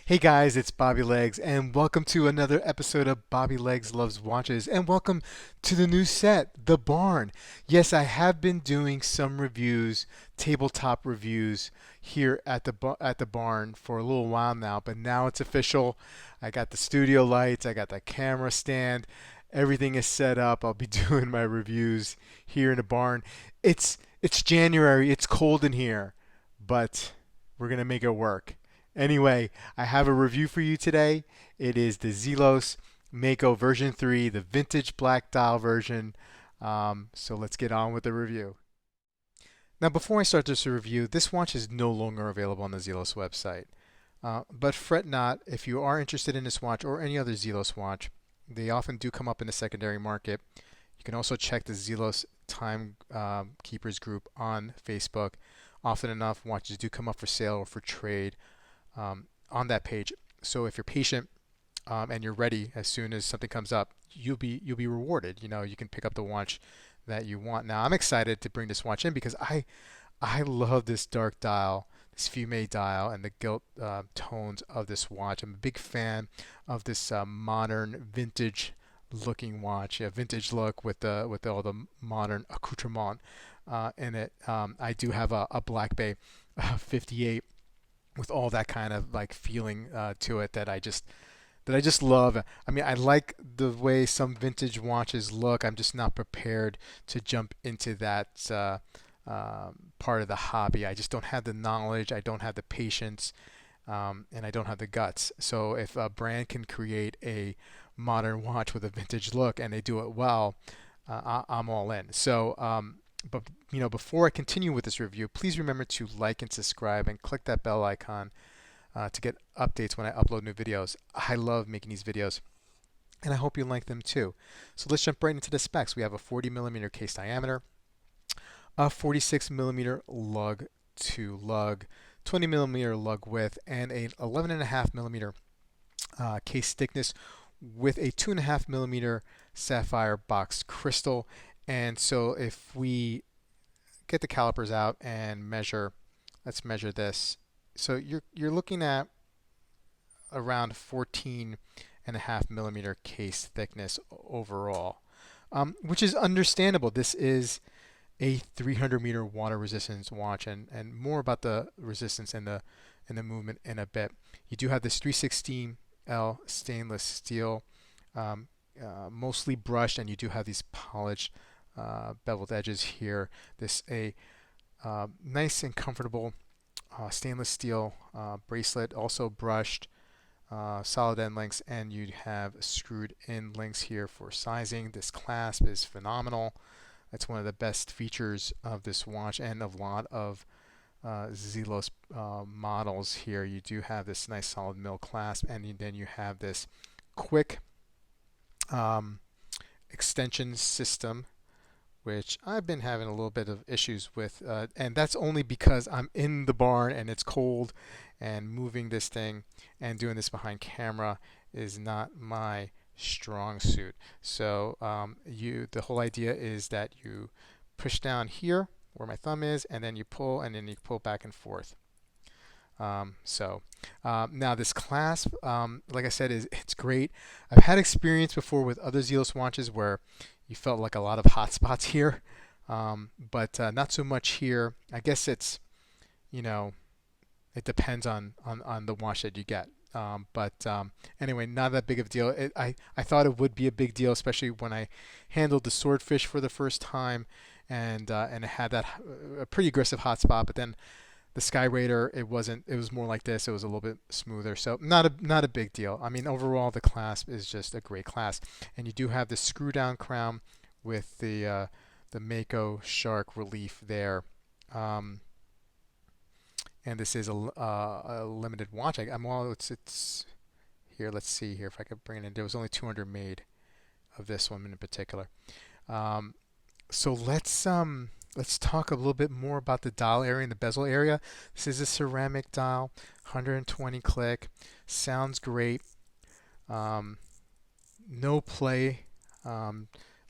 Hey guys, it's Bobby Legs, and welcome to another episode of Bobby Legs Loves Watches, and welcome to the new set, The Barn. Yes, I have been doing some reviews, tabletop reviews here at the barn for a little while now, but now it's official. I got the studio lights, I got the camera stand, everything is set up. I'll be doing my reviews here in the barn. It's January, it's cold in here, but we're gonna make it work. Anyway, I have a review for you today. It is the Zelos Mako version 3, the vintage black dial version. So let's get on with the review. Now, before I start this review, this watch is no longer available on the Zelos website. But fret not, if you are interested in this watch or any other Zelos watch, they often do come up in the secondary market. You can also check the Zelos Time Keepers group on Facebook. Often enough, watches do come up for sale or for trade on that page. So if you're patient and you're ready, as soon as something comes up, you'll be rewarded. You know, you can pick up the watch that you want. Now I'm excited to bring this watch in because I love this dark dial, this fume dial, and the gilt tones of this watch. I'm a big fan of this modern vintage looking watch, a vintage look with all the modern accoutrement in it. I do have a Black Bay 58 with all that kind of like feeling to it that I just love. I mean, I like the way some vintage watches look. I'm just not prepared to jump into that part of the hobby. I just don't have the knowledge. I don't have the patience, and I don't have the guts. So if a brand can create a modern watch with a vintage look and they do it well, I'm all in. But before I continue with this review, please remember to like and subscribe and click that bell icon to get updates when I upload new videos. I love making these videos, and I hope you like them too. So let's jump right into the specs. We have a 40 millimeter case diameter, a 46 millimeter lug to lug, 20 millimeter lug width, and a 11.5 millimeter case thickness with a 2.5 millimeter sapphire boxed crystal. And so if we get the calipers out and measure, let's measure this. So you're looking at around 14.5 millimeter case thickness overall, which is understandable. This is a 300 meter water resistance watch, and more about the resistance and the movement in a bit. You do have this 316L stainless steel, mostly brushed, and you do have these polished beveled edges here. This a nice and comfortable stainless steel bracelet, also brushed, solid end links, and you have screwed in links here for sizing. This clasp is phenomenal. That's one of the best features of this watch and of a lot of Zelos models here. You do have this nice solid mill clasp, and then you have this quick extension system, which I've been having a little bit of issues with, and that's only because I'm in the barn and it's cold, and moving this thing and doing this behind camera is not my strong suit. So the whole idea is that you push down here where my thumb is, and then you pull, and then you pull back and forth. Now this clasp, like I said, it's great. I've had experience before with other Zelos watches where you felt like a lot of hot spots here, but not so much here. I guess it's, it depends on the watch that you get. Anyway, not that big of a deal. I thought it would be a big deal, especially when I handled the swordfish for the first time, and it had that a pretty aggressive hot spot. But then the Sky Raider, it wasn't. It was more like this. It was a little bit smoother. So not a big deal. I mean, overall, the clasp is just a great clasp, and you do have the screw down crown with the Mako shark relief there. And this is a limited watch. It's here. Let's see here if I could bring it in. There was only 200 made of this one in particular. So let's talk a little bit more about the dial area and the bezel area. This is a ceramic dial, 120 click, sounds great. No play,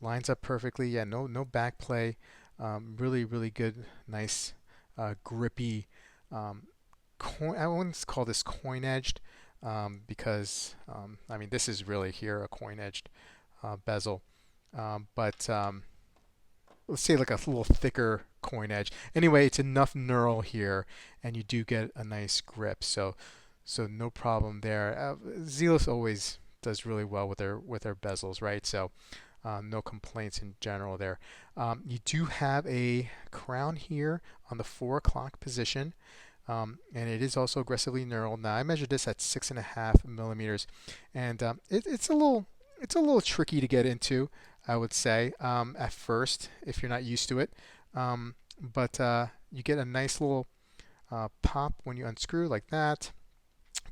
lines up perfectly. Yeah, no back play. Really good, nice, grippy. I wouldn't call this coin edged, because I mean this is really here a coin edged bezel, but let's say like a little thicker coin edge. Anyway, it's enough knurl here, and you do get a nice grip. So no problem there. Zelos always does really well with their bezels, right? So no complaints in general there. You do have a crown here on the 4 o'clock position, and it is also aggressively knurled. Now I measured this at 6.5 millimeters, and it's a little tricky to get into, I would say, at first if you're not used to it. But you get a nice little pop when you unscrew like that.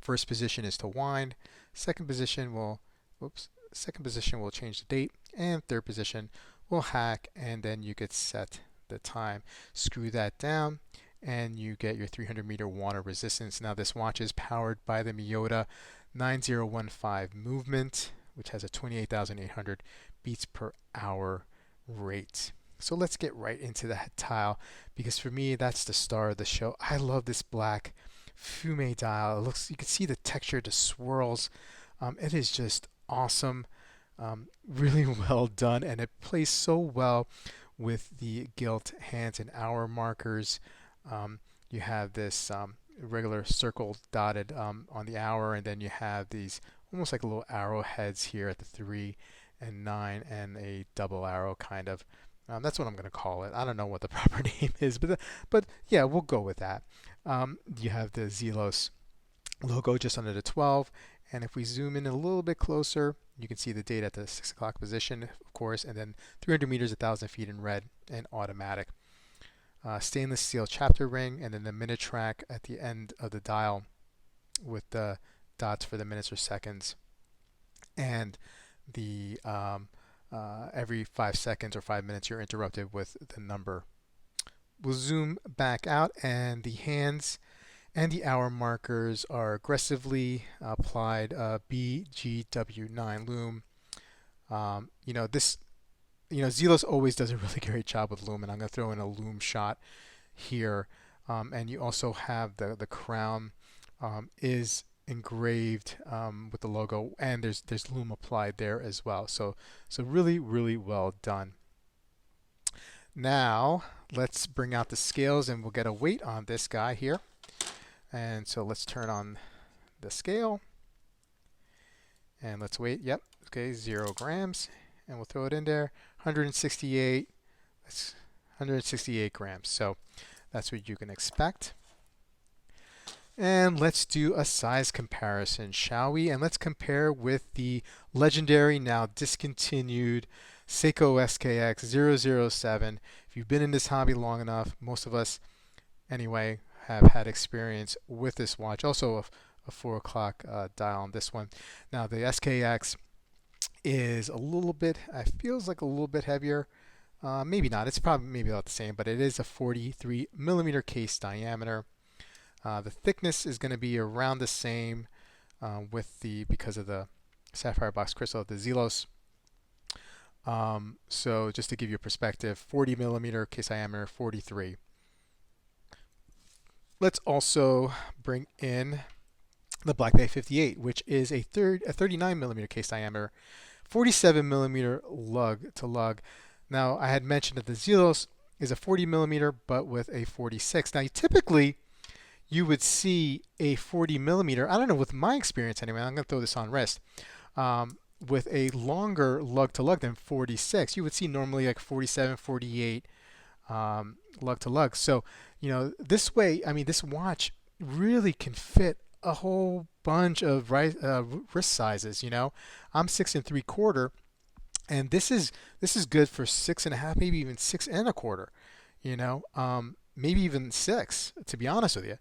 First position is to wind. Second position will, whoops, second position will change the date, and third position will hack, and then you could set the time. Screw that down, and you get your 300-meter water resistance. Now this watch is powered by the Miyota 9015 movement, which has a 28,800 beats per hour rate. So let's get right into that dial, because for me that's the star of the show. I love this black fume dial. It looks, you can see the texture, the swirls. It is just awesome. Really well done, and it plays so well with the gilt hands and hour markers. You have this regular circle dotted on the hour, and then you have these almost like little arrowheads here at the 3 and 9, and a double arrow kind of. That's what I'm going to call it. I don't know what the proper name is, but yeah, we'll go with that. You have the Zelos logo just under the 12, and if we zoom in a little bit closer, you can see the date at the 6 o'clock position, of course, and then 300 meters, 1,000 feet in red and automatic. Stainless steel chapter ring, and then the minute track at the end of the dial with the dots for the minutes or seconds, and the every 5 seconds or 5 minutes you're interrupted with the number. We'll zoom back out, and the hands and the hour markers are aggressively applied BGW9 loom. Zelos always does a really great job with loom, and I'm going to throw in a loom shot here. And you also have the crown is engraved with the logo, and there's loom applied there as well. So really, really well done. Now let's bring out the scales, and we'll get a weight on this guy here. And so let's turn on the scale, and let's weight. Yep, okay, 0 grams, and we'll throw it in there. 168. That's 168 grams. So that's what you can expect. And let's do a size comparison, shall we? And let's compare with the legendary, now discontinued Seiko SKX 007. If you've been in this hobby long enough, most of us anyway have had experience with this watch. Also a 4 o'clock dial on this one. Now the SKX is a little bit, it feels like a little bit heavier. Maybe not. It's probably maybe about the same, but it is a 43 millimeter case diameter. The thickness is going to be around the same because of the sapphire box crystal of the Zelos. So just to give you a perspective, 40 millimeter case diameter, 43. Let's also bring in the Black Bay 58, which is a 39 millimeter case diameter, 47 millimeter lug to lug. Now I had mentioned that the Zelos is a 40 millimeter, but with a 46. Now typically you would see a 40 millimeter, I don't know, with my experience anyway, I'm going to throw this on wrist, with a longer lug to lug than 46. You would see normally like 47, 48 lug to lug. So, this way, I mean, this watch really can fit a whole bunch of wrist sizes. I'm 6 3/4, and this is good for 6.5, maybe even 6 1/4. Maybe even 6, to be honest with you.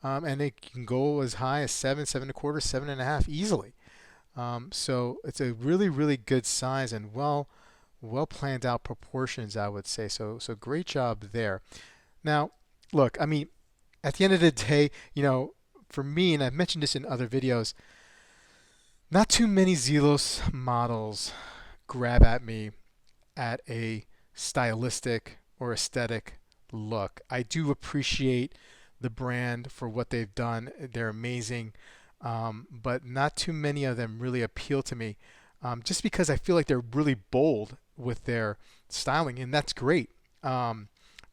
And it can go as high as 7, 7 1/4, 7.5 easily. So it's a really, really good size and well planned out proportions, I would say. So great job there. Now, look, I mean, at the end of the day, for me, and I've mentioned this in other videos, not too many Zelos models grab at me at a stylistic or aesthetic look. I do appreciate the brand for what they've done. They're amazing. but not too many of them really appeal to me, just because I feel like they're really bold with their styling, and that's great. Um,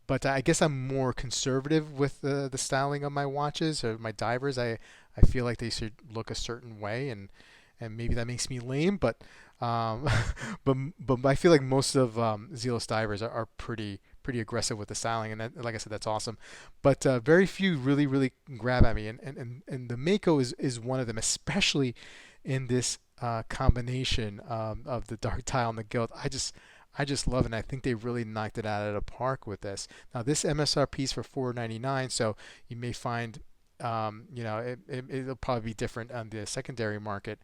but I guess I'm more conservative with the styling of my watches or my divers. I feel like they should look a certain way, and maybe that makes me lame, um, but I feel like most of Zelos divers are pretty aggressive with the styling, and that, like I said, that's awesome. But very few really grab at me, and the Mako is one of them, especially in this combination of the dark tile and the gilt. I just love it, and I think they really knocked it out of the park with this. Now this MSRP is for $499, so you may find it'll probably be different on the secondary market.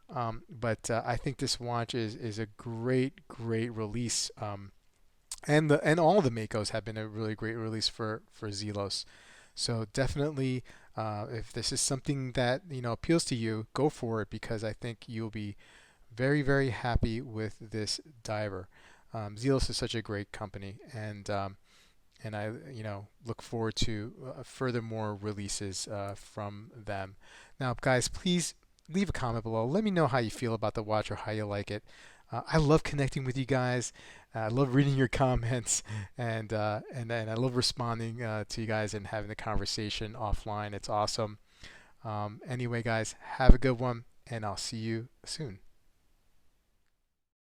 But I think this watch is a great release. And all the Makos have been a really great release for Zelos. So definitely, if this is something that appeals to you, go for it because I think you'll be very happy with this diver. Zelos is such a great company, and I look forward to furthermore releases from them. Now, guys, please leave a comment below. Let me know how you feel about the watch or how you like it. I love connecting with you guys. I love reading your comments, and I love responding to you guys and having the conversation offline. It's awesome. Anyway, guys, have a good one, and I'll see you soon.